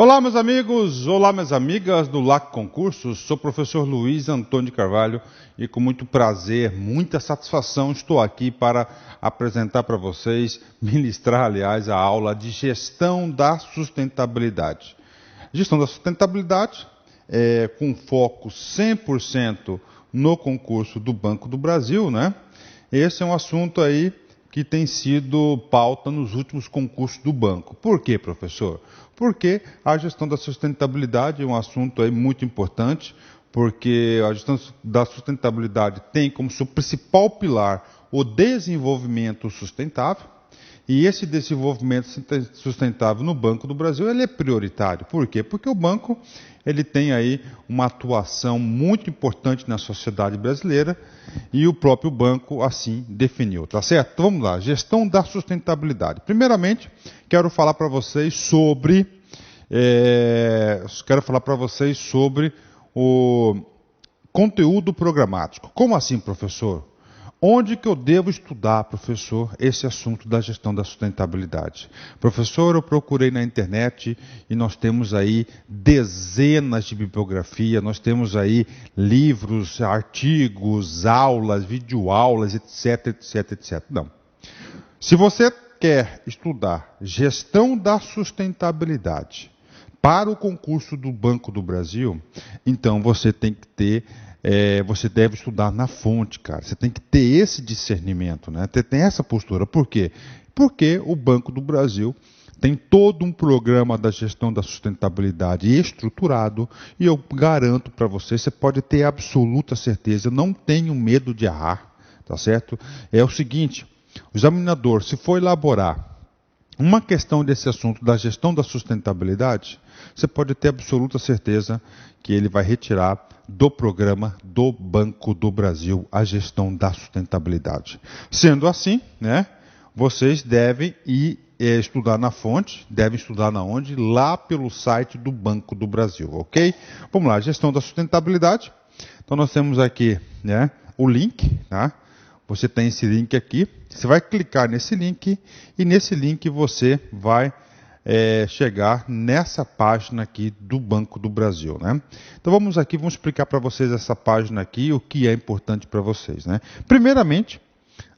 Olá, meus amigos, olá, minhas amigas do LAC Concursos. Sou o professor Luiz Antônio de Carvalho e com muito prazer, muita satisfação, estou aqui para apresentar para vocês, ministrar, aliás, a aula de Gestão da Sustentabilidade. Gestão da Sustentabilidade com foco 100% no concurso do Banco do Brasil, né? Esse é um assunto aí que tem sido pauta nos últimos concursos do banco. Por quê, professor? Porque a gestão da sustentabilidade é um assunto aí muito importante, porque a gestão da sustentabilidade tem como seu principal pilar o desenvolvimento sustentável, e esse desenvolvimento sustentável no Banco do Brasil ele é prioritário. Por quê? Porque o banco ele tem aí uma atuação muito importante na sociedade brasileira e o próprio banco assim definiu, tá certo? Então vamos lá, gestão da sustentabilidade. Primeiramente, quero falar para vocês sobre o conteúdo programático. Como assim, professor? Onde que eu devo estudar, professor, esse assunto da gestão da sustentabilidade? Professor, eu procurei na internet e nós temos aí dezenas de bibliografia, nós temos aí livros, artigos, aulas, videoaulas, etc, etc, etc. Não. Se você quer estudar gestão da sustentabilidade para o concurso do Banco do Brasil, então você tem que ter você deve estudar na fonte, cara. Você tem que ter esse discernimento, né? Tem essa postura. Por quê? Porque o Banco do Brasil tem todo um programa da gestão da sustentabilidade estruturado e eu garanto para você, você pode ter absoluta certeza, não tenho medo de errar, tá certo? É o seguinte, o examinador, se for elaborar uma questão desse assunto da gestão da sustentabilidade, você pode ter absoluta certeza que ele vai retirar do programa do Banco do Brasil a gestão da sustentabilidade. Sendo assim, né, vocês devem ir estudar na fonte, devem estudar na onde? Lá pelo site do Banco do Brasil, ok? Vamos lá, gestão da sustentabilidade. Então nós temos aqui, né, o link, tá? Você tem esse link aqui, você vai clicar nesse link e nesse link você vai chegar nessa página aqui do Banco do Brasil, né? Então vamos explicar para vocês essa página aqui, o que é importante para vocês, né? Primeiramente,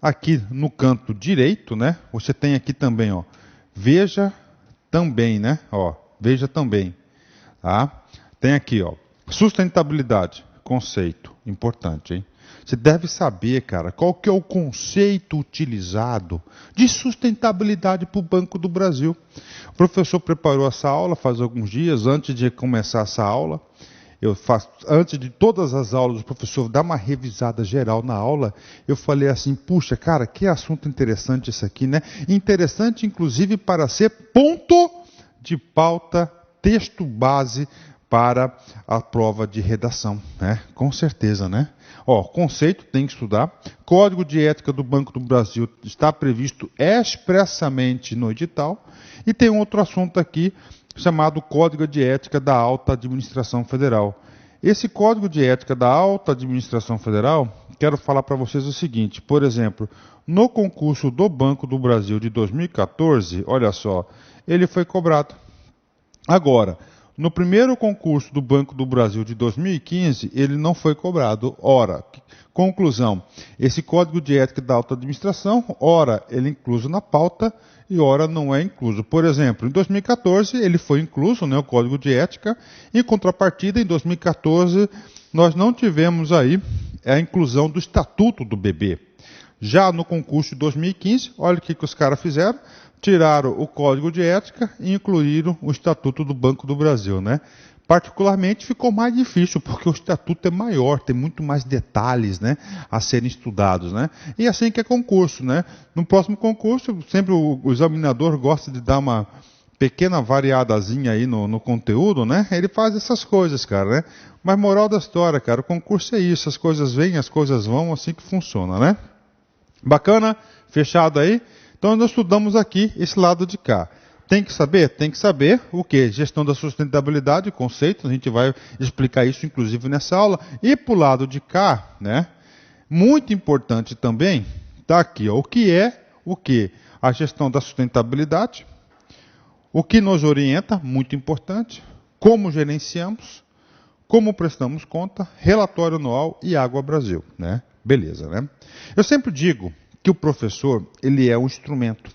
aqui no canto direito, né? Você tem aqui também, ó, veja também, né? Ó, veja também, tá? Tem aqui, ó, sustentabilidade, conceito, importante, hein? Você deve saber, cara, qual que é o conceito utilizado de sustentabilidade para o Banco do Brasil. O professor preparou essa aula faz alguns dias, antes de começar essa aula. Antes de todas as aulas, o professor dá uma revisada geral na aula. Eu falei assim, puxa, cara, que assunto interessante isso aqui, né? Interessante, inclusive, para ser ponto de pauta, texto base para a prova de redação, né? Com certeza, né? Ó, conceito tem que estudar. Código de ética do Banco do Brasil está previsto expressamente no edital. E tem um outro assunto aqui chamado Código de Ética da Alta Administração Federal. Esse Código de Ética da Alta Administração Federal, quero falar para vocês o seguinte, por exemplo, no concurso do Banco do Brasil de 2014, olha só, ele foi cobrado. Agora, no primeiro concurso do Banco do Brasil de 2015, ele não foi cobrado. Ora, conclusão, esse Código de Ética da Alta Administração, ora ele é incluso na pauta e ora não é incluso. Por exemplo, em 2014 ele foi incluso, né, o Código de Ética, em contrapartida, em 2014 nós não tivemos aí a inclusão do Estatuto do Bebê. Já no concurso de 2015, olha o que os caras fizeram. Tiraram o Código de Ética e incluíram o Estatuto do Banco do Brasil, né? Particularmente ficou mais difícil, porque o Estatuto é maior, tem muito mais detalhes, né, a serem estudados, né? E assim que é concurso, né? No próximo concurso, sempre o examinador gosta de dar uma pequena variadazinha aí no conteúdo, né? Ele faz essas coisas, cara, né? Mas moral da história, cara, o concurso é isso, as coisas vêm, as coisas vão, assim que funciona, né? Bacana? Fechado aí? Então, nós estudamos aqui esse lado de cá. Tem que saber? Tem que saber o quê? Gestão da sustentabilidade, conceitos, a gente vai explicar isso, inclusive, nessa aula. E para o lado de cá, né? Muito importante também, está aqui, ó, o que é o quê? A gestão da sustentabilidade, O que nos orienta, muito importante, como gerenciamos, como prestamos conta, relatório anual e Água Brasil, né? Beleza, né? Eu sempre digo que o professor, ele é um instrumento.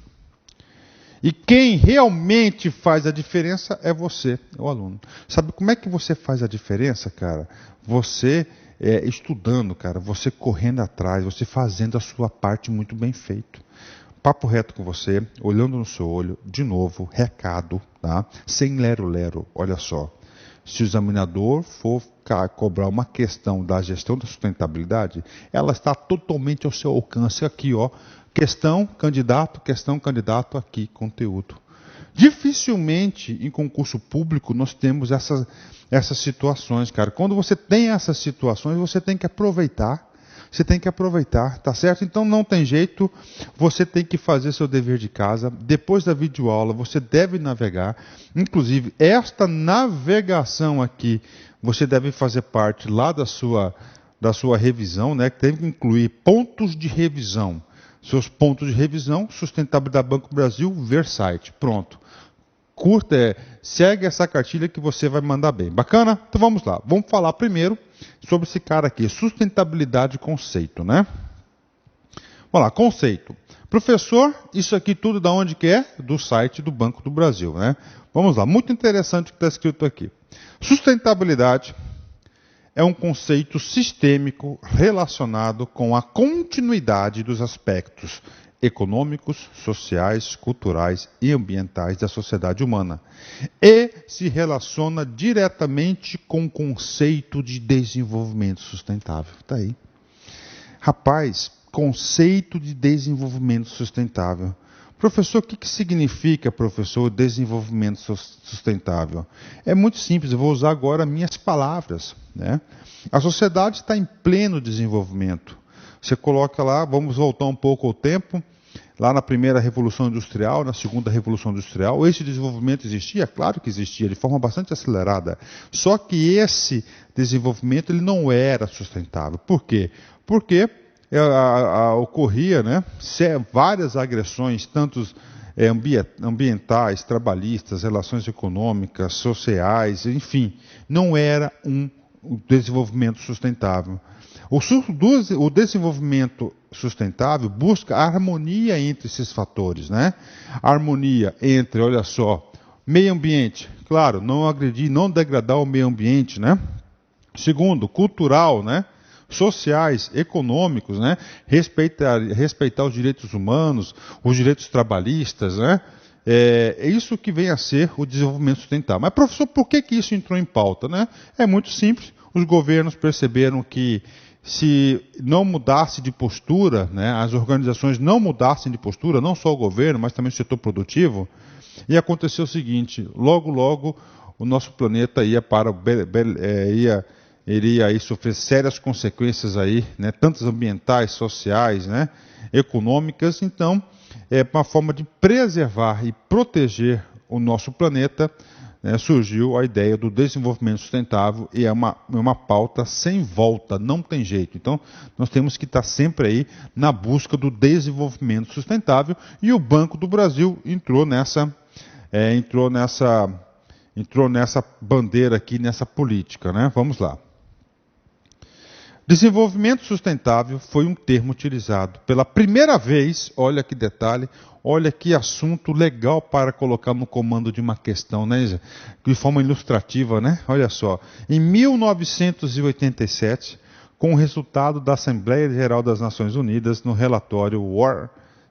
E quem realmente faz a diferença é você, o aluno. Sabe como é que você faz a diferença, cara? Você estudando, cara, você correndo atrás, você fazendo a sua parte muito bem feito. Papo reto com você, olhando no seu olho, de novo, recado, tá? Sem lero-lero, olha só. Se o examinador for cobrar uma questão da gestão da sustentabilidade, ela está totalmente ao seu alcance aqui, ó. Questão, candidato, aqui, conteúdo. Dificilmente em concurso público nós temos essas situações, cara. Quando você tem essas situações, você tem que aproveitar. Você tem que aproveitar, tá certo? Então não tem jeito, você tem que fazer seu dever de casa. Depois da videoaula, você deve navegar. Inclusive, esta navegação aqui, você deve fazer parte lá da sua revisão, né? Que tem que incluir pontos de revisão. Seus pontos de revisão, sustentabilidade Banco Brasil, ver site. Pronto. Curta, segue essa cartilha que você vai mandar bem. Bacana? Então vamos lá. Vamos falar primeiro sobre esse cara aqui, sustentabilidade e conceito, né? Vamos lá, conceito. Professor, isso aqui tudo da onde que é? Do site do Banco do Brasil, né? Vamos lá, muito interessante o que está escrito aqui. Sustentabilidade é um conceito sistêmico relacionado com a continuidade dos aspectos econômicos, sociais, culturais e ambientais da sociedade humana e se relaciona diretamente com o conceito de desenvolvimento sustentável. Está aí. Rapaz, conceito de desenvolvimento sustentável. Professor, o que significa, professor, desenvolvimento sustentável? É muito simples, eu vou usar agora minhas palavras, né? A sociedade está em pleno desenvolvimento. Você coloca lá, vamos voltar um pouco ao tempo, lá na primeira Revolução Industrial, na segunda Revolução Industrial, esse desenvolvimento existia? Claro que existia, de forma bastante acelerada. Só que esse desenvolvimento ele não era sustentável. Por quê? Porque ocorria, né, várias agressões, tanto ambientais, trabalhistas, relações econômicas, sociais, enfim, não era um desenvolvimento sustentável. O desenvolvimento sustentável busca a harmonia entre esses fatores, né? A harmonia entre, olha só, meio ambiente, claro, não agredir, não degradar o meio ambiente, né? Segundo, cultural, né? Sociais, econômicos, né? Respeitar os direitos humanos, os direitos trabalhistas, né? É isso que vem a ser o desenvolvimento sustentável. Mas, professor, por que isso entrou em pauta, né? É muito simples. Os governos perceberam que se não mudasse de postura, né, as organizações não mudassem de postura, não só o governo, mas também o setor produtivo, ia acontecer o seguinte: logo, logo, o nosso planeta iria aí sofrer sérias consequências aí, né, tantas ambientais, sociais, né, econômicas. Então, é uma forma de preservar e proteger o nosso planeta, né, surgiu a ideia do desenvolvimento sustentável e é uma pauta sem volta, não tem jeito. Então, nós temos que estar sempre aí na busca do desenvolvimento sustentável e o Banco do Brasil entrou nessa bandeira aqui, nessa política, né? Vamos lá. Desenvolvimento sustentável foi um termo utilizado pela primeira vez, olha que detalhe, olha que assunto legal para colocar no comando de uma questão, né, de forma ilustrativa, né? Olha só, em 1987, com o resultado da Assembleia Geral das Nações Unidas no relatório War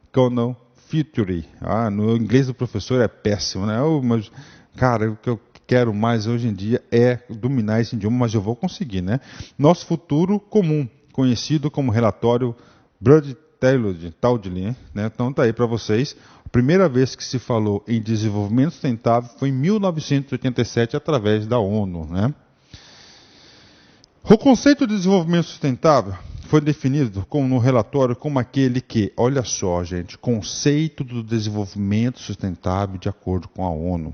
Economic Future. No inglês do professor é péssimo, né? Mas, cara, o que eu quero mais hoje em dia é dominar esse idioma, mas eu vou conseguir, né? Nosso futuro comum, conhecido como relatório Brundtland, né? Então está aí para vocês. A primeira vez que se falou em desenvolvimento sustentável foi em 1987 através da ONU, né? O conceito de desenvolvimento sustentável foi definido no relatório como aquele que, olha só, gente, conceito do desenvolvimento sustentável de acordo com a ONU,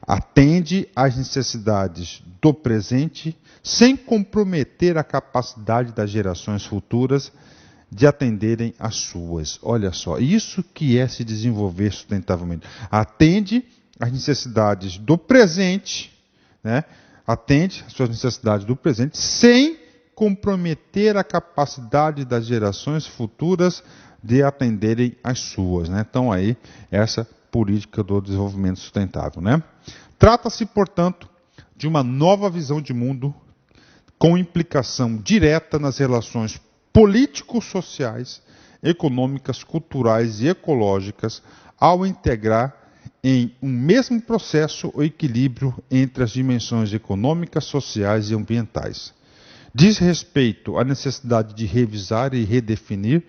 atende às necessidades do presente sem comprometer a capacidade das gerações futuras de atenderem às suas. Olha só, isso que é se desenvolver sustentavelmente. Atende às necessidades do presente, né? Atende às suas necessidades do presente, sem comprometer a capacidade das gerações futuras de atenderem às suas, né? Então aí, essa política do desenvolvimento sustentável, né? Trata-se, portanto, de uma nova visão de mundo com implicação direta nas relações político-sociais, econômicas, culturais e ecológicas, ao integrar em um mesmo processo o equilíbrio entre as dimensões econômicas, sociais e ambientais. Diz respeito à necessidade de revisar e redefinir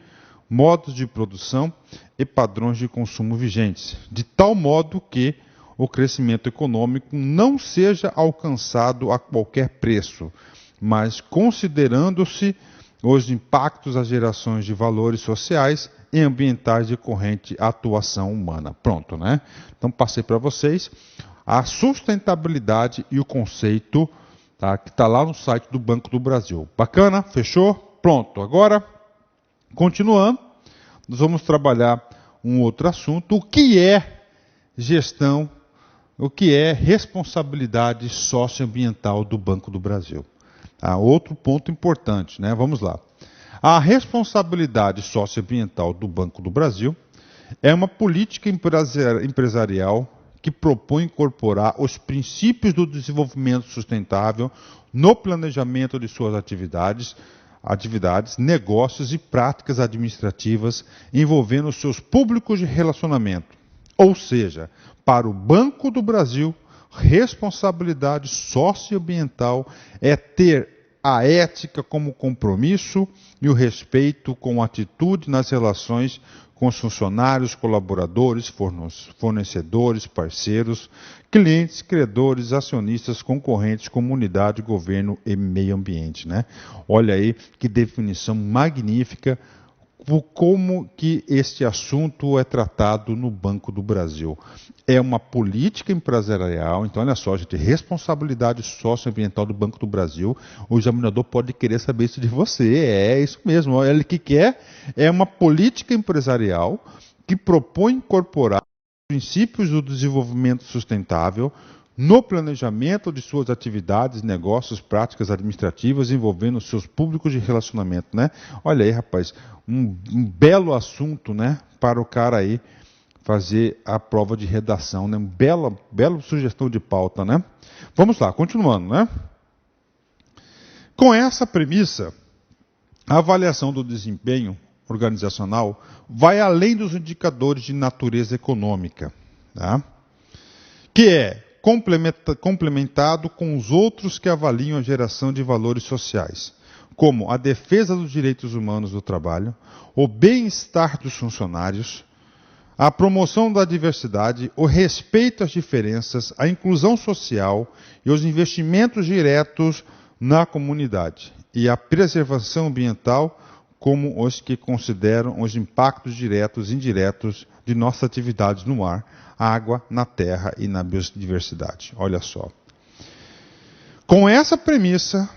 modos de produção e padrões de consumo vigentes, de tal modo que o crescimento econômico não seja alcançado a qualquer preço, mas considerando-se os impactos às gerações de valores sociais e ambientais decorrente à atuação humana. Pronto, né? Então passei para vocês a sustentabilidade e o conceito, tá, que está lá no site do Banco do Brasil. Bacana? Fechou? Pronto. Agora, continuando, nós vamos trabalhar um outro assunto, o que é gestão, o que é responsabilidade socioambiental do Banco do Brasil. Outro ponto importante, né? Vamos lá. A responsabilidade socioambiental do Banco do Brasil é uma política empresarial que propõe incorporar os princípios do desenvolvimento sustentável no planejamento de suas atividades, negócios e práticas administrativas envolvendo seus públicos de relacionamento. Ou seja, para o Banco do Brasil, responsabilidade socioambiental é ter a ética como compromisso e o respeito com atitude nas relações com os funcionários, colaboradores, fornecedores, parceiros, clientes, credores, acionistas, concorrentes, comunidade, governo e meio ambiente, né? Olha aí que definição magnífica, como que este assunto é tratado no Banco do Brasil. É uma política empresarial, então olha só, gente, responsabilidade socioambiental do Banco do Brasil, o examinador pode querer saber isso de você, é isso mesmo, olha o que quer, é uma política empresarial que propõe incorporar os princípios do desenvolvimento sustentável no planejamento de suas atividades, negócios, práticas administrativas envolvendo seus públicos de relacionamento, né? Olha aí, rapaz, um belo assunto, né, para o cara aí fazer a prova de redação, né? Bela sugestão de pauta, né? Vamos lá, continuando, né? Com essa premissa, a avaliação do desempenho organizacional vai além dos indicadores de natureza econômica, tá? Que é complementado com os outros que avaliam a geração de valores sociais, como a defesa dos direitos humanos do trabalho, o bem-estar dos funcionários, a promoção da diversidade, o respeito às diferenças, a inclusão social e os investimentos diretos na comunidade, e a preservação ambiental, como os que consideram os impactos diretos e indiretos de nossas atividades no ar, água, na terra e na biodiversidade. Olha só. Com essa premissa,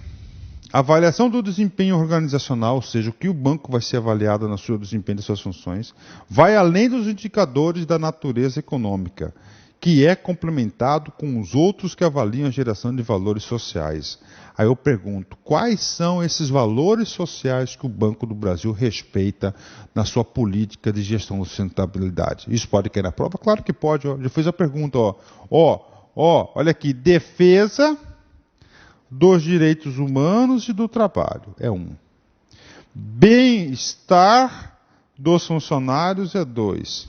a avaliação do desempenho organizacional, ou seja, o que o banco vai ser avaliado no seu desempenho de suas funções, vai além dos indicadores da natureza econômica, que é complementado com os outros que avaliam a geração de valores sociais. Aí eu pergunto, quais são esses valores sociais que o Banco do Brasil respeita na sua política de gestão de sustentabilidade? Isso pode cair na prova? Claro que pode. Ó. Já fiz a pergunta. Olha aqui, defesa dos direitos humanos e do trabalho, é 1. Bem-estar dos funcionários é 2.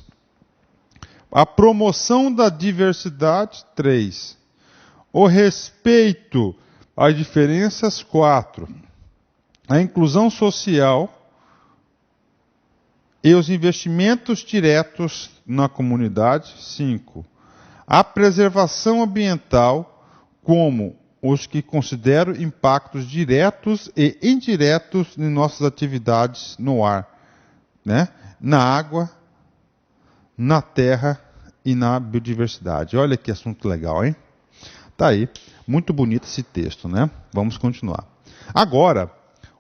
A promoção da diversidade, 3. O respeito às diferenças, 4. A inclusão social e os investimentos diretos na comunidade, 5. A preservação ambiental, como os que consideram impactos diretos e indiretos em nossas atividades no ar, né? Na água, na terra e na biodiversidade. Olha que assunto legal, hein? Tá aí, muito bonito esse texto, né? Vamos continuar. Agora,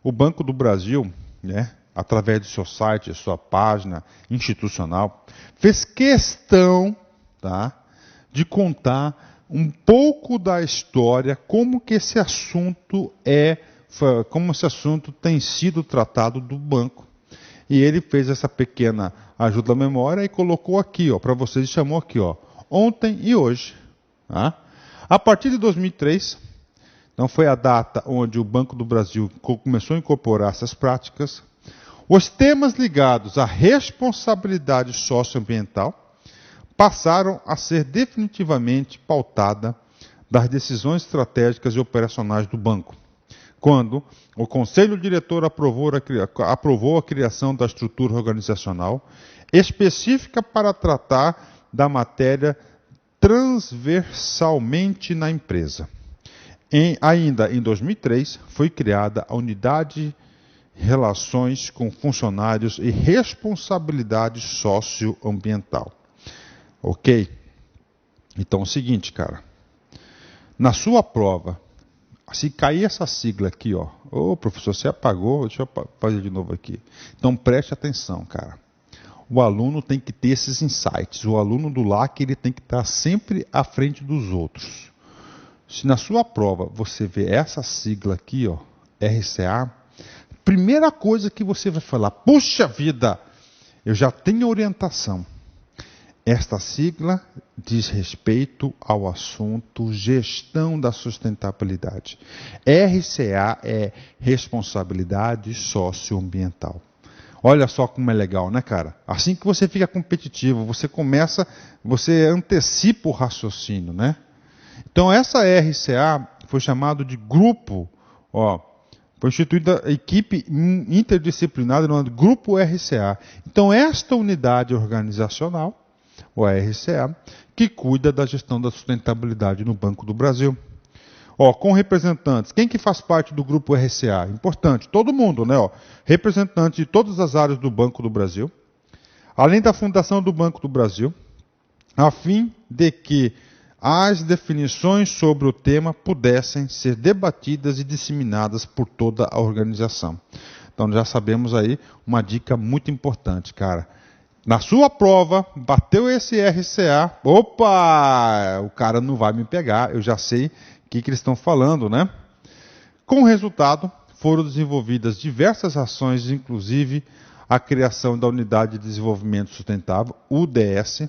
o Banco do Brasil, né, através do seu site, sua página institucional, fez questão, tá? de contar um pouco da história, como esse assunto tem sido tratado do banco. E ele fez essa pequena ajuda à memória e colocou aqui, para vocês, chamou aqui, ontem e hoje. Tá? A partir de 2003, então foi a data onde o Banco do Brasil começou a incorporar essas práticas. Os temas ligados à responsabilidade socioambiental passaram a ser definitivamente pautada das decisões estratégicas e operacionais do banco, quando o Conselho Diretor aprovou a criação da estrutura organizacional específica para tratar da matéria transversalmente na empresa. Ainda em 2003, foi criada a Unidade Relações com Funcionários e Responsabilidade Socioambiental. Ok? Então é o seguinte, cara. Na sua prova, se cair essa sigla aqui, professor, você apagou, deixa eu fazer de novo aqui. Então preste atenção, cara. O aluno tem que ter esses insights. O aluno do LAC, ele tem que estar sempre à frente dos outros. Se na sua prova você vê essa sigla aqui, RCA, primeira coisa que você vai falar, puxa vida, eu já tenho orientação. Esta sigla diz respeito ao assunto gestão da sustentabilidade. RCA é responsabilidade socioambiental. Olha só como é legal, né, cara? Assim que você fica competitivo, você antecipa o raciocínio, né? Então essa RCA foi chamado de grupo, foi instituída a equipe interdisciplinar denominada Grupo RCA. Então esta unidade organizacional, o RCA, que cuida da gestão da sustentabilidade no Banco do Brasil. Com representantes, quem que faz parte do Grupo RCA? Importante, todo mundo, né? Representantes de todas as áreas do Banco do Brasil, além da fundação do Banco do Brasil, a fim de que as definições sobre o tema pudessem ser debatidas e disseminadas por toda a organização. Então já sabemos aí uma dica muito importante, cara. Na sua prova, bateu esse RCA, opa, o cara não vai me pegar, eu já sei o que eles estão falando, né? Com o resultado, foram desenvolvidas diversas ações, inclusive a criação da Unidade de Desenvolvimento Sustentável, UDS,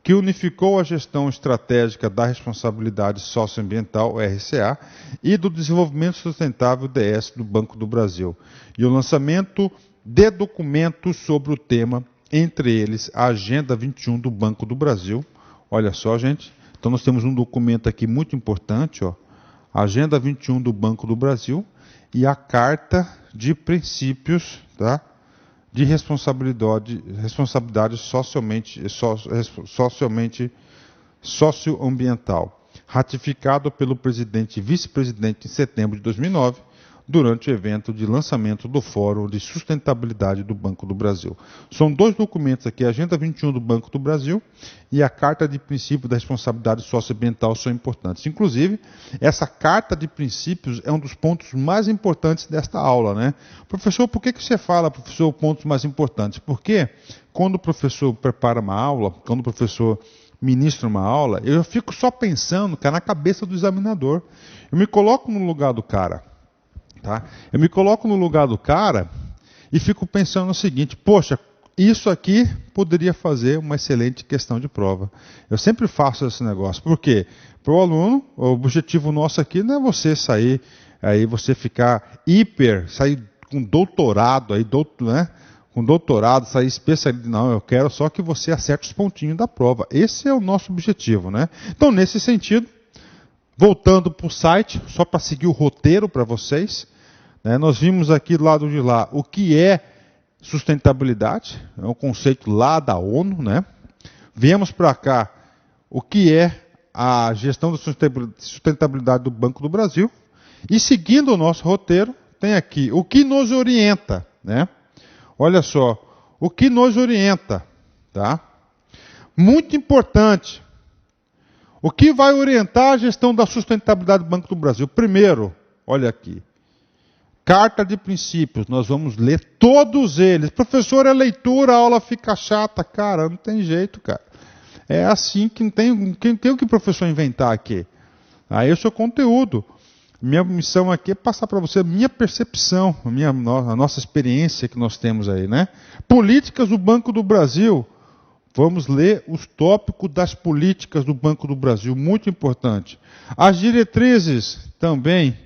que unificou a gestão estratégica da responsabilidade socioambiental, RCA, e do desenvolvimento sustentável, DS, do Banco do Brasil, e o lançamento de documentos sobre o tema, entre eles a Agenda 21 do Banco do Brasil. Olha só, gente, então nós temos um documento aqui muito importante, a Agenda 21 do Banco do Brasil e a Carta de Princípios, tá? De responsabilidade socioambiental, ratificado pelo presidente e vice-presidente em setembro de 2009, durante o evento de lançamento do Fórum de Sustentabilidade do Banco do Brasil. São dois documentos aqui, a Agenda 21 do Banco do Brasil e a Carta de Princípios da Responsabilidade Socioambiental são importantes. Inclusive, essa Carta de Princípios é um dos pontos mais importantes desta aula, né? Professor, por que você fala, professor, pontos mais importantes? Porque quando o professor prepara uma aula, quando o professor ministra uma aula, eu fico só pensando, na cabeça do examinador. Eu me coloco no lugar do cara. Tá? Eu me coloco no lugar do cara e fico pensando no seguinte, poxa, isso aqui poderia fazer uma excelente questão de prova. Eu sempre faço esse negócio. Por quê? Para o aluno, o objetivo nosso aqui não é você sair, aí você sair com doutorado, né? Com doutorado, sair especialista. Não, eu quero só que você acerte os pontinhos da prova. Esse é o nosso objetivo, né? Então, nesse sentido, voltando para o site, só para seguir o roteiro para vocês, né, nós vimos aqui do lado de lá o que é sustentabilidade, é um conceito lá da ONU, né? Viemos para cá o que é a gestão da sustentabilidade do Banco do Brasil, e seguindo o nosso roteiro, tem aqui o que nos orienta, né? Olha só, o que nos orienta, tá? Muito importante. O que vai orientar a gestão da sustentabilidade do Banco do Brasil? Primeiro, olha aqui, Carta de Princípios, nós vamos ler todos eles. Professor, é leitura, a aula fica chata. Cara, não tem jeito, cara. É assim que não tem o que o professor inventar aqui. Aí é o seu conteúdo. Minha missão aqui é passar para você a minha percepção, a nossa experiência que nós temos aí, né? Políticas do Banco do Brasil. Vamos ler os tópicos das políticas do Banco do Brasil, muito importante. As diretrizes também,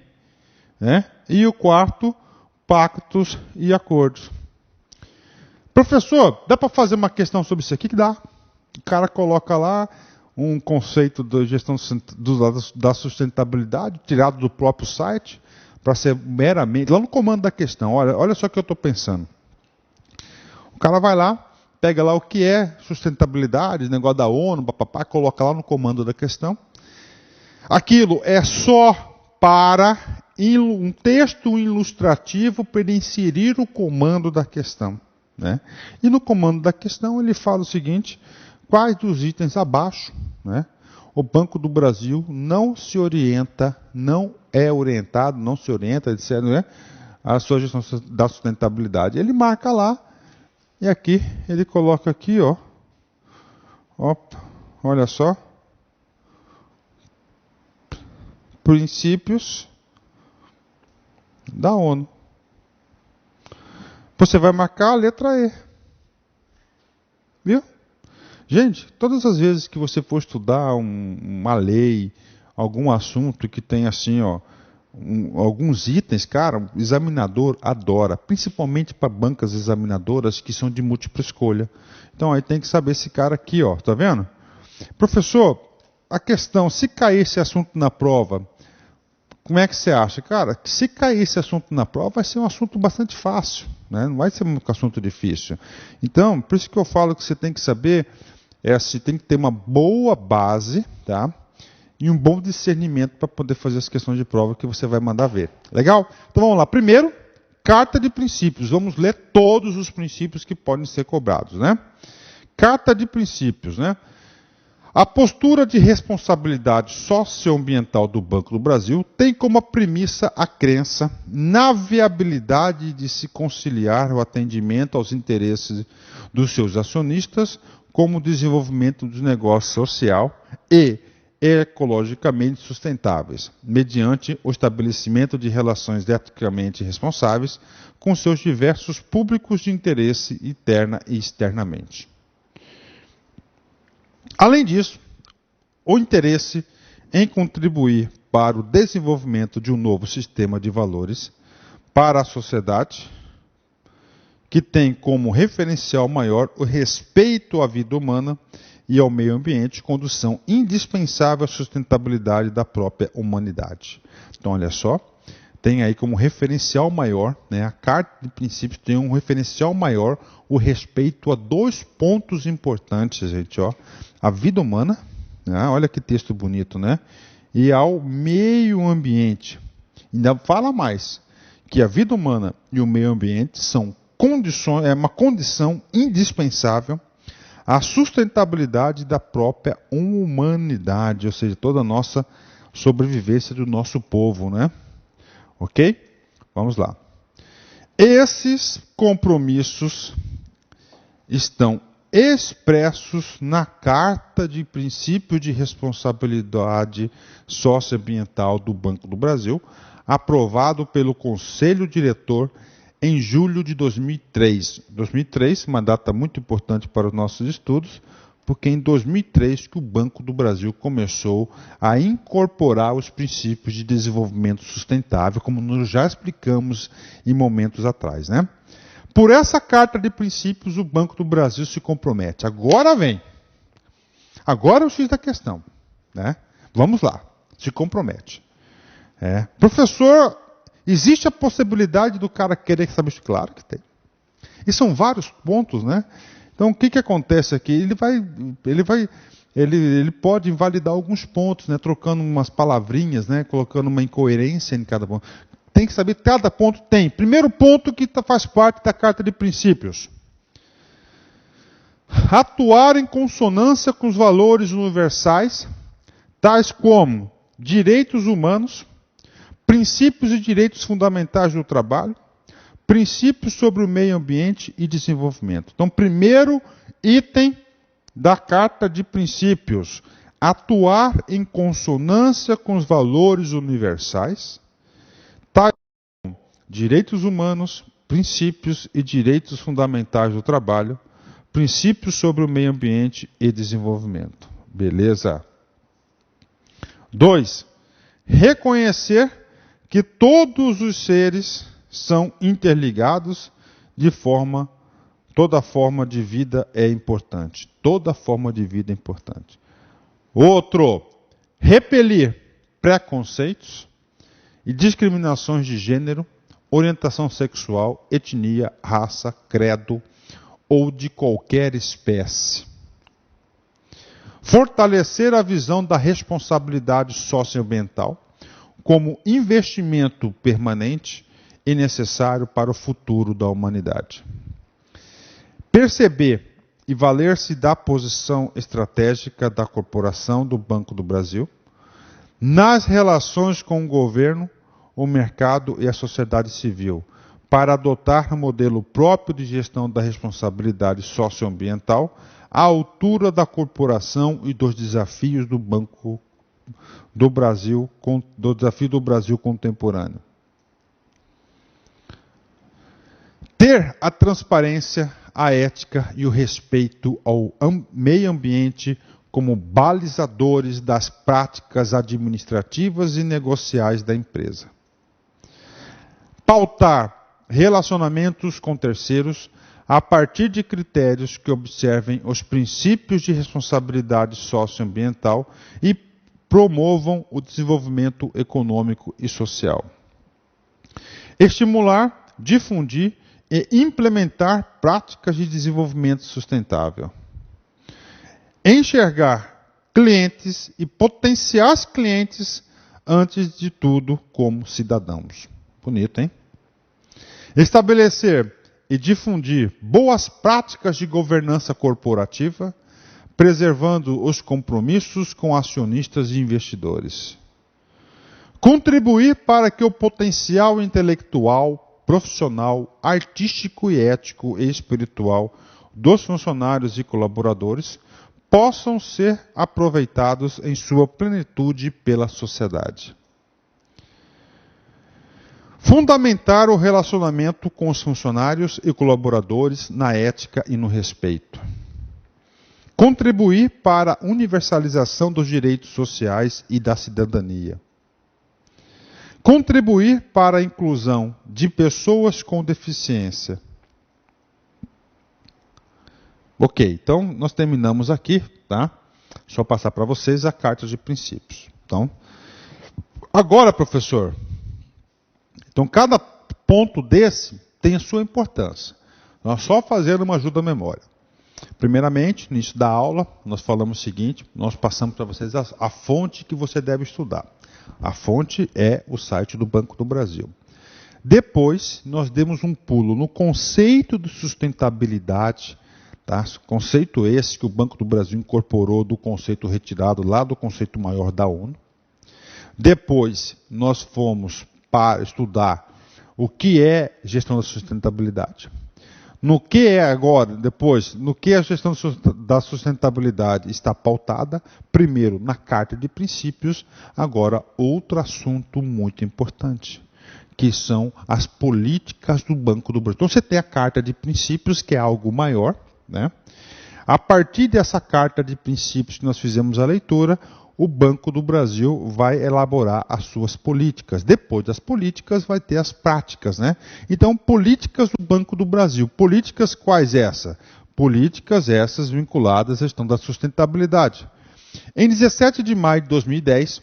né? E o quarto, pactos e acordos. Professor, dá para fazer uma questão sobre isso aqui? Que dá. O cara coloca lá um conceito da gestão da sustentabilidade, tirado do próprio site, para ser meramente, lá no comando da questão, olha só o que eu estou pensando. O cara vai lá, pega lá o que é sustentabilidade, negócio da ONU, papapá, coloca lá no comando da questão. Aquilo é só para um texto ilustrativo para ele inserir o comando da questão, né? E no comando da questão ele fala o seguinte: quais dos itens abaixo, né, o Banco do Brasil não se orienta, não é orientado, não se orienta, etc., né, a sua gestão da sustentabilidade. Ele marca lá, e aqui, ele coloca aqui, ó, olha só, princípios da ONU. Você vai marcar a letra E. Viu? Gente, todas as vezes que você for estudar uma lei, algum assunto que tem assim, ó, alguns itens, cara, o examinador adora, principalmente para bancas examinadoras que são de múltipla escolha. Então aí tem que saber esse cara aqui, ó, tá vendo? Professor, a questão, se cair esse assunto na prova, como é que você acha? Cara, se cair esse assunto na prova, vai ser um assunto bastante fácil, né? Não vai ser um assunto difícil. Então, por isso que eu falo que você tem que saber, assim, tem que ter uma boa base, tá? E um bom discernimento para poder fazer as questões de prova que você vai mandar ver. Legal? Então vamos lá. Primeiro, carta de princípios. Vamos ler todos os princípios que podem ser cobrados, né? Carta de princípios, né? A postura de responsabilidade socioambiental do Banco do Brasil tem como premissa a crença na viabilidade de se conciliar o atendimento aos interesses dos seus acionistas como o desenvolvimento do negócio social e ecologicamente sustentáveis, mediante o estabelecimento de relações eticamente responsáveis com seus diversos públicos de interesse interna e externamente. Além disso, o interesse em contribuir para o desenvolvimento de um novo sistema de valores para a sociedade, que tem como referencial maior o respeito à vida humana e ao meio ambiente, condição indispensável à sustentabilidade da própria humanidade. Então, olha só, tem aí como referencial maior, né, a Carta de Princípios tem um referencial maior, o respeito a dois pontos importantes, gente, ó, a vida humana, né, olha que texto bonito, né, e ao meio ambiente. Ainda fala mais, que a vida humana e o meio ambiente são condições, é uma condição indispensável à sustentabilidade da própria humanidade, ou seja, toda a nossa sobrevivência do nosso povo, né? Ok? Vamos lá. Esses compromissos estão expressos na Carta de Princípio de Responsabilidade Socioambiental do Banco do Brasil, aprovado pelo Conselho Diretor em julho de 2003. 2003, uma data muito importante para os nossos estudos, porque em 2003 que o Banco do Brasil começou a incorporar os princípios de desenvolvimento sustentável, como nós já explicamos em momentos atrás, né? Por essa Carta de Princípios, o Banco do Brasil se compromete. Agora vem. Agora é o X da questão, né? Vamos lá. Se compromete. Professor, existe a possibilidade do cara querer saber isso? Claro que tem. E são vários pontos, né? Então, o que acontece aqui? Ele pode invalidar alguns pontos, né? Trocando umas palavrinhas, né? Colocando uma incoerência em cada ponto. Tem que saber, cada ponto tem. Primeiro ponto que faz parte da Carta de Princípios. Atuar em consonância com os valores universais, tais como direitos humanos, princípios e direitos fundamentais do trabalho, princípios sobre o meio ambiente e desenvolvimento. Então, primeiro item da Carta de Princípios: atuar em consonância com os valores universais, tais como direitos humanos, princípios e direitos fundamentais do trabalho, princípios sobre o meio ambiente e desenvolvimento. Beleza? 2. Reconhecer que todos os seres são interligados toda forma de vida é importante. Toda forma de vida é importante. Outro, repelir preconceitos e discriminações de gênero, orientação sexual, etnia, raça, credo ou de qualquer espécie. Fortalecer a visão da responsabilidade socioambiental como investimento permanente e necessário para o futuro da humanidade. Perceber e valer-se da posição estratégica da corporação do Banco do Brasil nas relações com o governo, o mercado e a sociedade civil, para adotar um modelo próprio de gestão da responsabilidade socioambiental à altura da corporação e dos desafios do Banco do Brasil, do desafio do Brasil contemporâneo. Ter a transparência, a ética e o respeito ao meio ambiente como balizadores das práticas administrativas e negociais da empresa. Pautar relacionamentos com terceiros a partir de critérios que observem os princípios de responsabilidade socioambiental e promovam o desenvolvimento econômico e social. Estimular, difundir e implementar práticas de desenvolvimento sustentável. Enxergar clientes e potenciais clientes, antes de tudo, como cidadãos. Bonito, hein? Estabelecer e difundir boas práticas de governança corporativa, preservando os compromissos com acionistas e investidores. Contribuir para que o potencial intelectual, profissional, artístico e ético e espiritual dos funcionários e colaboradores possam ser aproveitados em sua plenitude pela sociedade. Fundamentar o relacionamento com os funcionários e colaboradores na ética e no respeito. Contribuir para a universalização dos direitos sociais e da cidadania. Contribuir para a inclusão de pessoas com deficiência. Ok, então nós terminamos aqui, tá? Deixa eu passar para vocês a carta de princípios. Então, agora, professor, então cada ponto desse tem a sua importância. Nós só fazendo uma ajuda à memória. Primeiramente, no início da aula, nós falamos o seguinte, nós passamos para vocês a fonte que você deve estudar. A fonte é o site do Banco do Brasil. Depois, nós demos um pulo no conceito de sustentabilidade, tá? Conceito esse que o Banco do Brasil incorporou do conceito retirado lá do conceito maior da ONU. Depois, nós fomos para estudar o que é gestão da sustentabilidade. No que é agora, depois, no que a gestão da sustentabilidade está pautada, primeiro na Carta de Princípios, agora outro assunto muito importante, que são as políticas do Banco do Brasil. Então você tem a Carta de Princípios, que é algo maior, né? A partir dessa Carta de Princípios que nós fizemos a leitura, o Banco do Brasil vai elaborar as suas políticas. Depois das políticas, vai ter as práticas, né? Então, políticas do Banco do Brasil. Políticas quais essas? Políticas essas vinculadas à gestão da sustentabilidade. Em 17 de maio de 2010,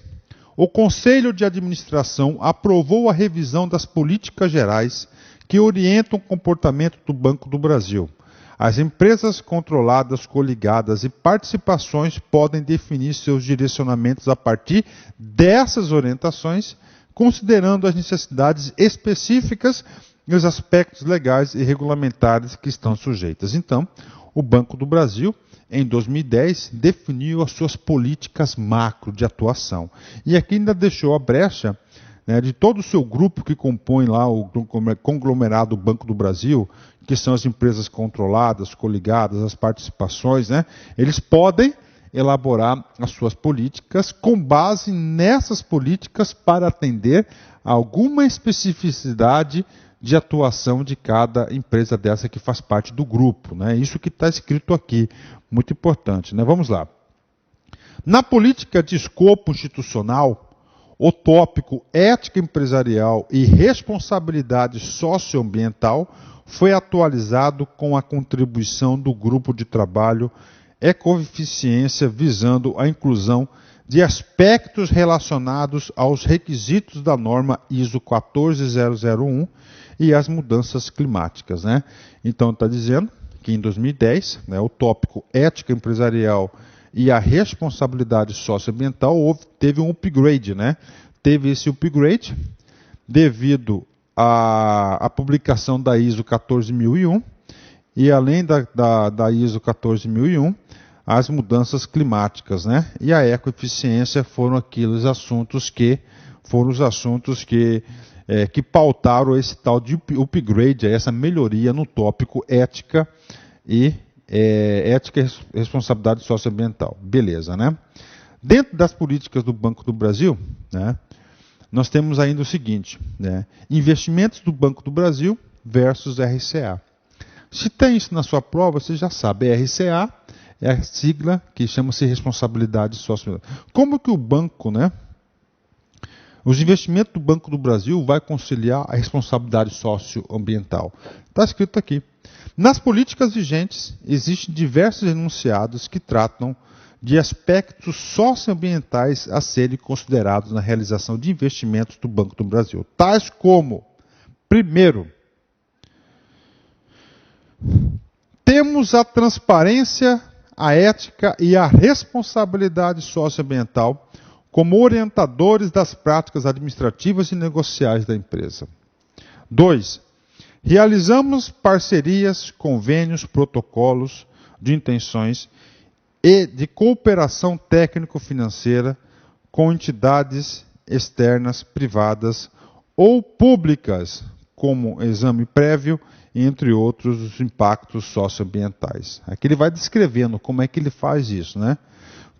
o Conselho de Administração aprovou a revisão das políticas gerais que orientam o comportamento do Banco do Brasil. As empresas controladas, coligadas e participações podem definir seus direcionamentos a partir dessas orientações, considerando as necessidades específicas e os aspectos legais e regulamentares que estão sujeitas. Então, o Banco do Brasil, em 2010, definiu as suas políticas macro de atuação. E aqui ainda deixou a brecha né, de todo o seu grupo que compõe lá o conglomerado Banco do Brasil, que são as empresas controladas, coligadas, as participações, né, eles podem elaborar as suas políticas com base nessas políticas para atender a alguma especificidade de atuação de cada empresa dessa que faz parte do grupo, né? Isso que está escrito aqui, muito importante, né? Vamos lá. Na política de escopo institucional, o tópico ética empresarial e responsabilidade socioambiental foi atualizado com a contribuição do grupo de trabalho Ecoeficiência, visando a inclusão de aspectos relacionados aos requisitos da norma ISO 14001 e as mudanças climáticas, né? Então está dizendo que em 2010, né, o tópico ética empresarial e a responsabilidade socioambiental teve um upgrade, né? Teve esse upgrade devido à publicação da ISO 14001 e além da ISO 14001, as mudanças climáticas, né? E a ecoeficiência foram os assuntos que pautaram esse tal de upgrade, essa melhoria no tópico ética e responsabilidade socioambiental. Beleza, né? Dentro das políticas do Banco do Brasil, né, nós temos ainda o seguinte, né, investimentos do Banco do Brasil versus RCA. Se tem isso na sua prova, você já sabe, RCA é a sigla que chama-se responsabilidade socioambiental. Como que o banco, né, os investimentos do Banco do Brasil vai conciliar a responsabilidade socioambiental? Está escrito aqui. Nas políticas vigentes, existem diversos enunciados que tratam de aspectos socioambientais a serem considerados na realização de investimentos do Banco do Brasil. Tais como, primeiro, temos a transparência, a ética e a responsabilidade socioambiental como orientadores das práticas administrativas e negociais da empresa. 2. Realizamos parcerias, convênios, protocolos de intenções e de cooperação técnico-financeira com entidades externas, privadas ou públicas, como exame prévio, entre outros os impactos socioambientais. Aqui ele vai descrevendo como é que ele faz isso, né?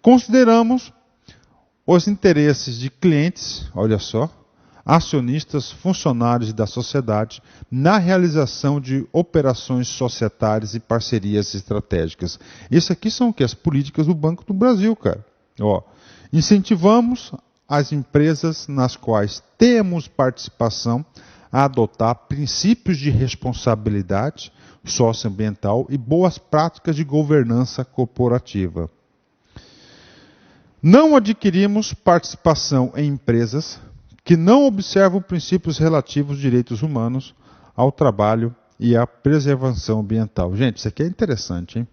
Consideramos os interesses de clientes, olha só, acionistas, funcionários da sociedade, na realização de operações societárias e parcerias estratégicas. Isso aqui são o que? As políticas do Banco do Brasil, cara. Ó, incentivamos as empresas nas quais temos participação a adotar princípios de responsabilidade socioambiental e boas práticas de governança corporativa. Não adquirimos participação em empresas que não observam princípios relativos aos direitos humanos, ao trabalho e à preservação ambiental. Gente, isso aqui é interessante, hein?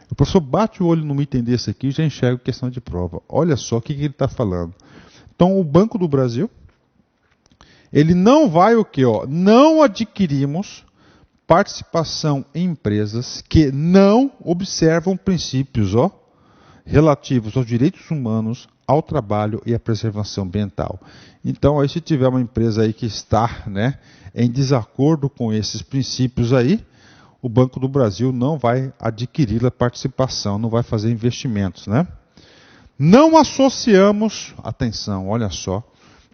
O professor bate o olho no item desse aqui e já enxerga questão de prova. Olha só o que ele está falando. Então, o Banco do Brasil, ele não vai o quê? Ó, não adquirimos participação em empresas que não observam princípios, ó, relativos aos direitos humanos, ao trabalho e à preservação ambiental. Então, aí, se tiver uma empresa aí que está, né, em desacordo com esses princípios aí, o Banco do Brasil não vai adquirir a participação, não vai fazer investimentos, né? Não associamos, atenção, olha só,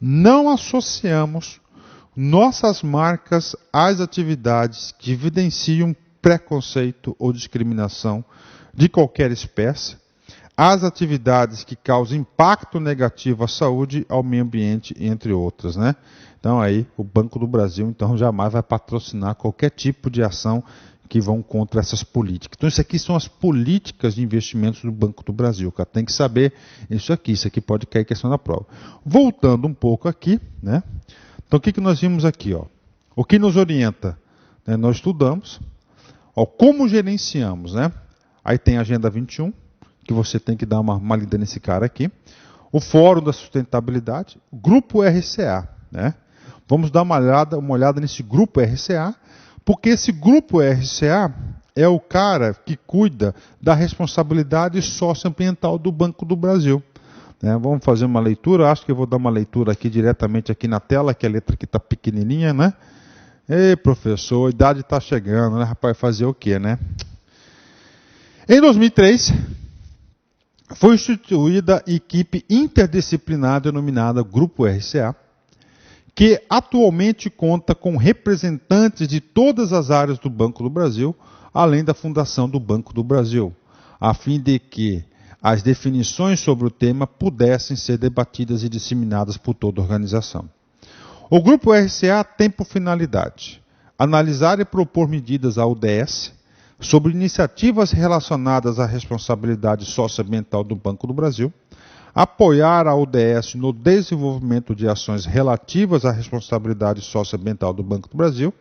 não associamos nossas marcas às atividades que evidenciam preconceito ou discriminação de qualquer espécie, às atividades que causam impacto negativo à saúde, ao meio ambiente, entre outras, né? Então aí o Banco do Brasil então jamais vai patrocinar qualquer tipo de ação que vão contra essas políticas. Então isso aqui são as políticas de investimentos do Banco do Brasil, cara. Tem que saber isso aqui pode cair questão da prova. Voltando um pouco aqui, né? Então o que nós vimos aqui, ó? O que nos orienta? Né? Nós estudamos, ó, como gerenciamos, né? Aí tem a Agenda 21, que você tem que dar uma lida nesse cara aqui. O Fórum da Sustentabilidade, o Grupo RCA, né? Vamos dar uma olhada nesse Grupo RCA, porque esse Grupo RCA é o cara que cuida da responsabilidade socioambiental do Banco do Brasil. né? Vamos fazer uma leitura, acho que eu vou dar uma leitura aqui diretamente aqui na tela, que a letra aqui está pequenininha, né? Ei, professor, a idade está chegando, né, rapaz? Fazer o quê, né? Em 2003, foi instituída a equipe interdisciplinar denominada Grupo RCA, que atualmente conta com representantes de todas as áreas do Banco do Brasil, além da Fundação do Banco do Brasil, a fim de que as definições sobre o tema pudessem ser debatidas e disseminadas por toda a organização. O Grupo RCA tem por finalidade analisar e propor medidas à ODS sobre iniciativas relacionadas à responsabilidade socioambiental do Banco do Brasil, apoiar a ODS no desenvolvimento de ações relativas à responsabilidade socioambiental do Banco do Brasil,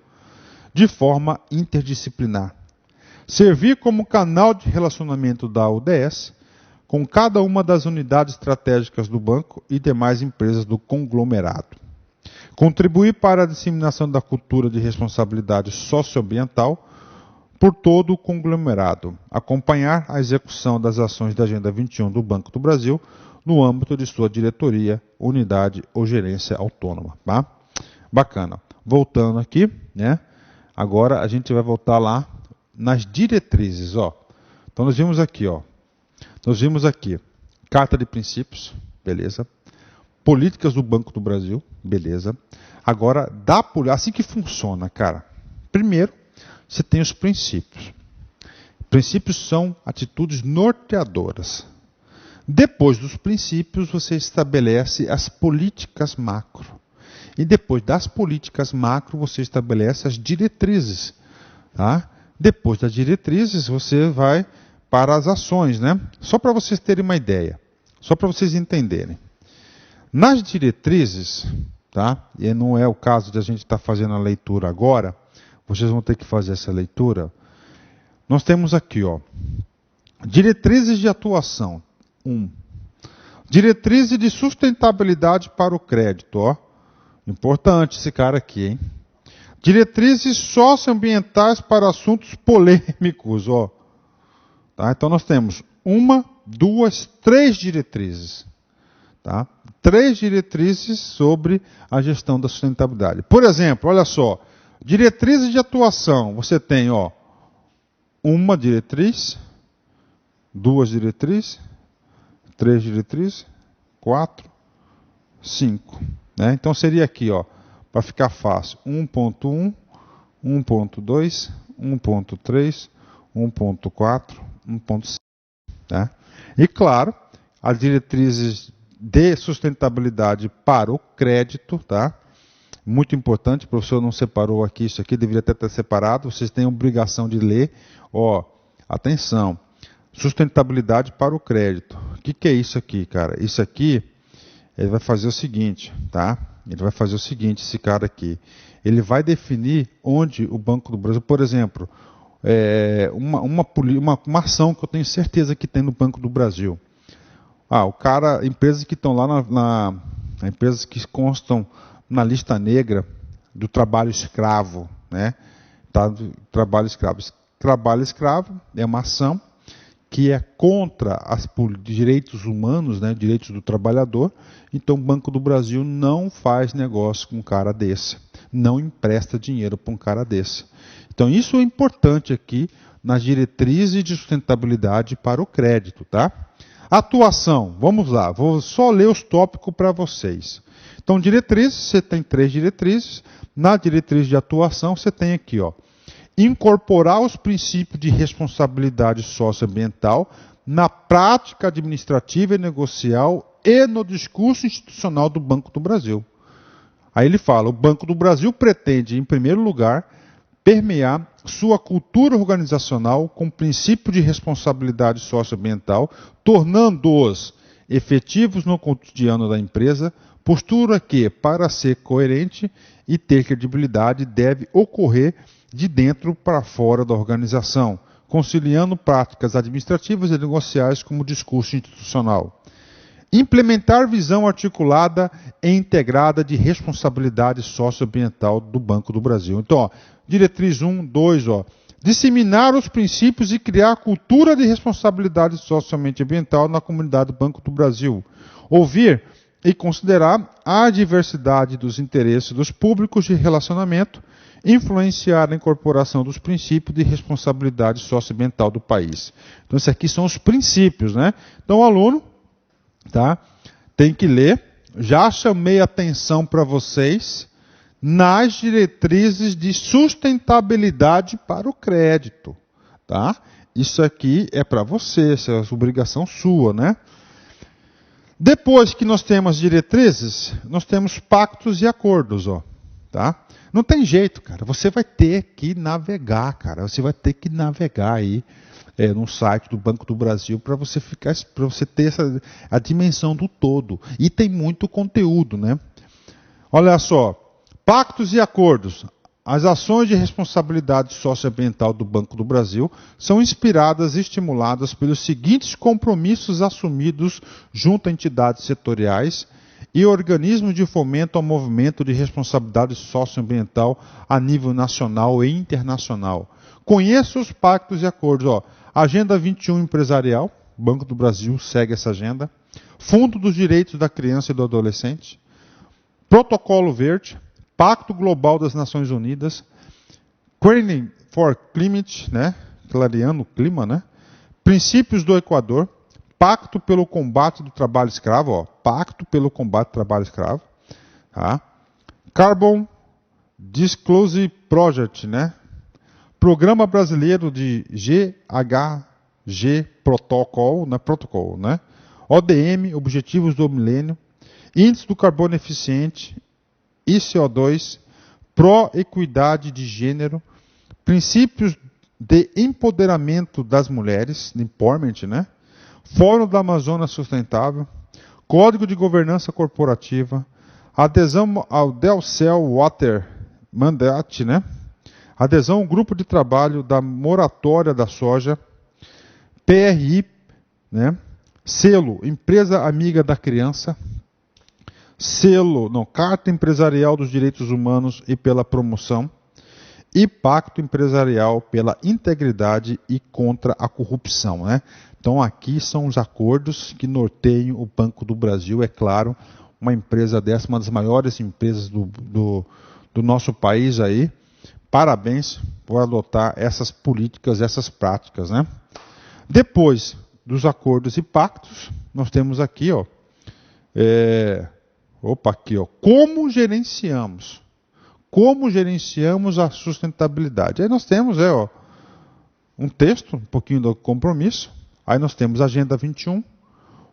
de forma interdisciplinar, servir como canal de relacionamento da ODS com cada uma das unidades estratégicas do banco e demais empresas do conglomerado, contribuir para a disseminação da cultura de responsabilidade socioambiental por todo o conglomerado, acompanhar a execução das ações da Agenda 21 do Banco do Brasil no âmbito de sua diretoria, unidade ou gerência autônoma. Tá? Bacana. Voltando aqui, né? Agora a gente vai voltar lá nas diretrizes. Ó. Então nós vimos aqui, ó. Nós vimos aqui, Carta de Princípios, beleza. Políticas do Banco do Brasil, beleza. Agora, assim que funciona, cara. Primeiro, você tem os princípios. Princípios são atitudes norteadoras. Depois dos princípios, você estabelece as políticas macro. E depois das políticas macro, você estabelece as diretrizes. Tá? Depois das diretrizes, você vai para as ações, né? Só para vocês terem uma ideia. Só para vocês entenderem. Nas diretrizes, tá? E não é o caso de a gente estar fazendo a leitura agora, vocês vão ter que fazer essa leitura. Nós temos aqui, ó, diretrizes de atuação. 1. Diretrizes de sustentabilidade para o crédito, ó. Importante esse cara aqui, hein? Diretrizes socioambientais para assuntos polêmicos, ó. Tá? Então nós temos 1, 2, 3 diretrizes. Tá? 3 diretrizes sobre a gestão da sustentabilidade. Por exemplo, olha só, diretrizes de atuação, você tem, ó, 1 diretriz, 2 diretrizes, 3 diretrizes, 4, 5. Né? Então seria aqui, ó, para ficar fácil, 1.1, 1.2, 1.3, 1.4, 1.5. Tá? E claro, as diretrizes de sustentabilidade para o crédito, tá? Muito importante, o professor não separou aqui, isso aqui deveria até estar separado, vocês têm a obrigação de ler, ó, atenção, sustentabilidade para o crédito. O que é isso aqui, cara? Isso aqui, ele vai fazer o seguinte, tá? Ele vai fazer o seguinte, esse cara aqui, ele vai definir onde o Banco do Brasil, por exemplo, uma ação que eu tenho certeza que tem no Banco do Brasil. Empresas que estão lá empresas que constam na lista negra do trabalho escravo, né? Tá, trabalho escravo. Trabalho escravo é uma ação que é contra os direitos humanos, né? Direitos do trabalhador. Então o Banco do Brasil não faz negócio com um cara desse, não empresta dinheiro para um cara desse. Então isso é importante aqui nas diretrizes de sustentabilidade para o crédito, tá? Atuação, vamos lá, vou só ler os tópicos para vocês. Então, diretrizes, você tem 3 diretrizes. Na diretriz de atuação, você tem aqui, ó, incorporar os princípios de responsabilidade socioambiental na prática administrativa e negocial e no discurso institucional do Banco do Brasil. Aí ele fala, o Banco do Brasil pretende, em primeiro lugar, permear sua cultura organizacional com princípio de responsabilidade socioambiental, tornando-os efetivos no cotidiano da empresa, postura que, para ser coerente e ter credibilidade, deve ocorrer de dentro para fora da organização, conciliando práticas administrativas e negociais como discurso institucional. Implementar visão articulada e integrada de responsabilidade socioambiental do Banco do Brasil. Então, ó, diretriz 1, 2, ó, disseminar os princípios e criar cultura de responsabilidade socialmente ambiental na comunidade do Banco do Brasil, Ouvir e considerar a diversidade dos interesses dos públicos de relacionamento, influenciar a incorporação dos princípios de responsabilidade socioambiental do país. Então, esses aqui são os princípios, né? Então, o aluno, tá, tem que ler. Já chamei atenção para vocês nas diretrizes de sustentabilidade para o crédito, tá? Isso aqui é para você, essa é obrigação sua, né? Depois que nós temos diretrizes, nós temos pactos e acordos, ó, tá? Não tem jeito, cara. Você vai ter que navegar, cara. Você vai ter que navegar aí no site do Banco do Brasil para você ter a dimensão do todo. E tem muito conteúdo, né? Olha só, pactos e acordos. As ações de responsabilidade socioambiental do Banco do Brasil são inspiradas e estimuladas pelos seguintes compromissos assumidos junto a entidades setoriais e organismos de fomento ao movimento de responsabilidade socioambiental a nível nacional e internacional. Conheça os pactos e acordos. Ó. Agenda 21 Empresarial, Banco do Brasil segue essa agenda. Fundo dos Direitos da Criança e do Adolescente. Protocolo Verde. Pacto Global das Nações Unidas, Training for Climate, né? Clareando o clima, né? Princípios do Equador, Pacto pelo Combate do Trabalho Escravo, ó, Pacto pelo Combate do Trabalho Escravo, tá? Carbon Disclosure Project, né? Programa Brasileiro de GHG Protocol, né? ODM, Objetivos do Milênio, Índice do Carbono Eficiente, ICO2, pró-equidade de gênero, princípios de empoderamento das mulheres, empowerment, né? Fórum da Amazônia Sustentável, Código de Governança Corporativa, adesão ao Delcel Water Mandate, né? Adesão ao Grupo de Trabalho da Moratória da Soja, PRI, né? Selo Empresa Amiga da Criança, Carta Empresarial dos Direitos Humanos e pela Promoção, e Pacto Empresarial pela Integridade e contra a Corrupção, né? Então aqui são os acordos que norteiam o Banco do Brasil, é claro, uma empresa dessa, uma das maiores empresas do nosso país aí. Parabéns por adotar essas políticas, essas práticas, né? Depois dos acordos e pactos, nós temos aqui, ó, como gerenciamos? Como gerenciamos a sustentabilidade? Aí nós temos um texto, um pouquinho do compromisso. Aí nós temos a Agenda 21,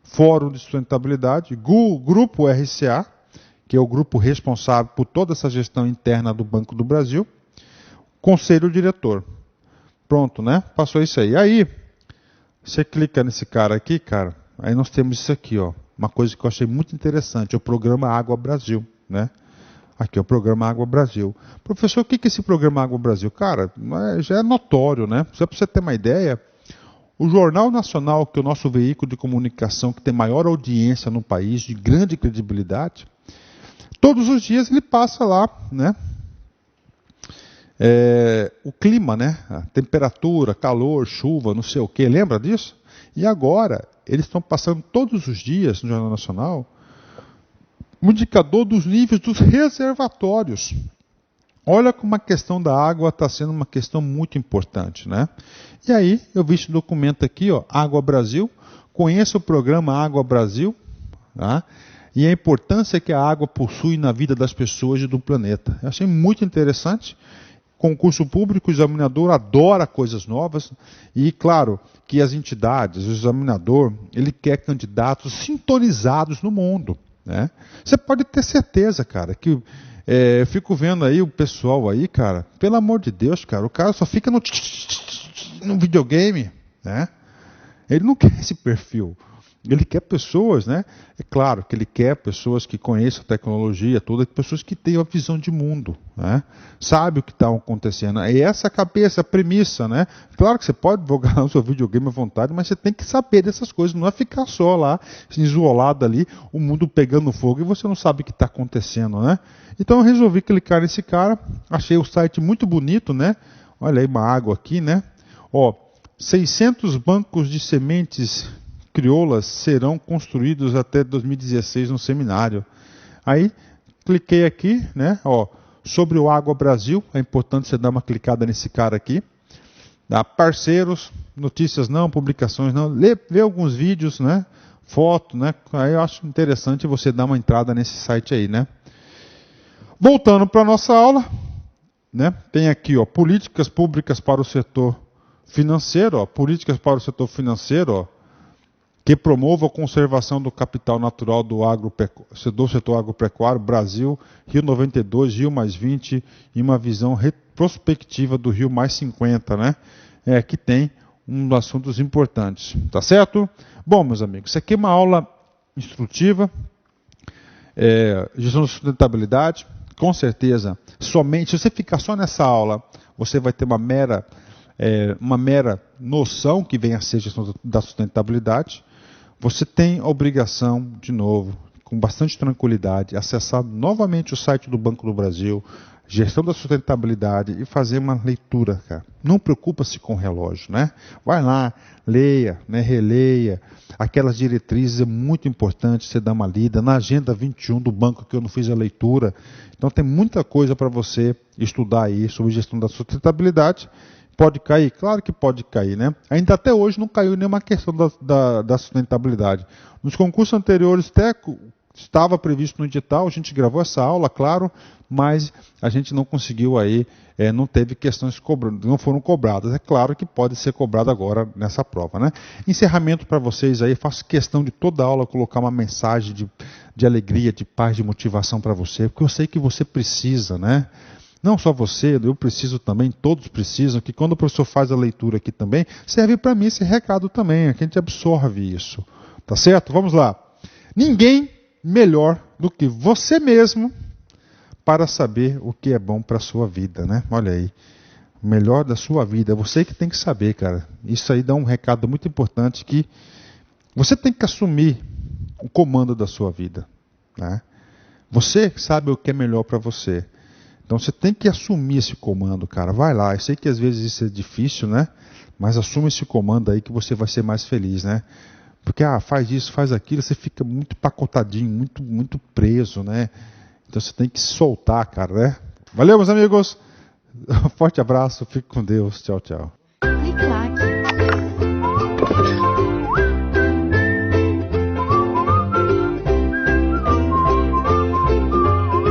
Fórum de Sustentabilidade, Grupo RCA, que é o grupo responsável por toda essa gestão interna do Banco do Brasil, Conselho Diretor. Pronto, né? Passou isso aí. Aí, você clica nesse cara aqui, cara, aí nós temos isso aqui, ó. Uma coisa que eu achei muito interessante, é o programa Água Brasil, né? Aqui é o programa Água Brasil. Professor, o que é esse programa Água Brasil? Cara, já é notório, né? Só para você ter uma ideia, o Jornal Nacional, que é o nosso veículo de comunicação que tem maior audiência no país, de grande credibilidade, todos os dias ele passa lá, né? O clima, né? A temperatura, calor, chuva, não sei o quê. Lembra disso? E agora, eles estão passando todos os dias no Jornal Nacional o indicador dos níveis dos reservatórios. Olha como a questão da água está sendo uma questão muito importante, né? E aí, eu vi esse documento aqui, ó, Água Brasil. Conheça o programa Água Brasil, tá? E a importância que a água possui na vida das pessoas e do planeta. Eu achei muito interessante. Concurso público, o examinador adora coisas novas e, claro, que as entidades, o examinador, ele quer candidatos sintonizados no mundo, né? Você pode ter certeza, cara, que eu fico vendo aí o pessoal aí, cara, pelo amor de Deus, cara, o cara só fica no videogame, né? Ele não quer esse perfil. Ele quer pessoas, né? É claro que ele quer pessoas que conheçam a tecnologia toda, pessoas que tenham a visão de mundo, né? Sabe o que está acontecendo. É essa a cabeça, a premissa, né? Claro que você pode jogar o seu videogame à vontade, mas você tem que saber dessas coisas, não é ficar só lá, isolado ali, o mundo pegando fogo e você não sabe o que está acontecendo, né? Então eu resolvi clicar nesse cara, achei o site muito bonito, né? Olha aí uma água aqui, né? Ó, 600 bancos de sementes crioulas serão construídos até 2016 no seminário. Aí, cliquei aqui, né? Ó, sobre o Água Brasil, é importante você dar uma clicada nesse cara aqui. Tá? Parceiros, notícias não, publicações não, vê alguns vídeos, né? Foto, né? Aí eu acho interessante você dar uma entrada nesse site aí, né? Voltando para a nossa aula, né? Tem aqui, ó, políticas públicas para o setor financeiro, ó, políticas para o setor financeiro, ó, que promova a conservação do capital natural do setor agropecuário, Brasil, Rio 92, Rio mais 20 e uma visão retrospectiva do Rio mais 50, né? Que tem dos assuntos importantes, tá certo? Bom, meus amigos, isso aqui é uma aula instrutiva, gestão da sustentabilidade, com certeza, somente, se você ficar só nessa aula, você vai ter uma mera noção que vem a ser gestão da sustentabilidade. Você tem a obrigação, de novo, com bastante tranquilidade, acessar novamente o site do Banco do Brasil, gestão da sustentabilidade, e fazer uma leitura, cara. Não preocupa-se com o relógio, né? Vai lá, leia, né? Releia. Aquelas diretrizes é muito importante você dar uma lida. Na agenda 21 do banco, que eu não fiz a leitura. Então tem muita coisa para você estudar aí sobre gestão da sustentabilidade. Pode cair? Claro que pode cair, né? Ainda até hoje não caiu nenhuma questão da sustentabilidade. Nos concursos anteriores até estava previsto no edital, a gente gravou essa aula, claro, mas a gente não conseguiu aí, não teve questões não foram cobradas. É claro que pode ser cobrado agora nessa prova, né? Encerramento para vocês aí, faço questão de toda aula colocar uma mensagem de alegria, de paz, de motivação para você, porque eu sei que você precisa, né? Não só você, eu preciso também, todos precisam, que quando o professor faz a leitura aqui também, serve para mim esse recado também, que a gente absorve isso. Tá certo? Vamos lá. Ninguém melhor do que você mesmo para saber o que é bom para a sua vida, né? Olha aí. O melhor da sua vida, é você que tem que saber, cara. Isso aí dá um recado muito importante, que você tem que assumir o comando da sua vida, né? Você sabe o que é melhor para você. Então você tem que assumir esse comando, cara. Vai lá. Eu sei que às vezes isso é difícil, né? Mas assume esse comando aí que você vai ser mais feliz, né? Porque, faz isso, faz aquilo, você fica muito pacotadinho, muito, muito preso, né? Então você tem que soltar, cara, né? Valeu, meus amigos. Forte abraço, fique com Deus. Tchau, tchau.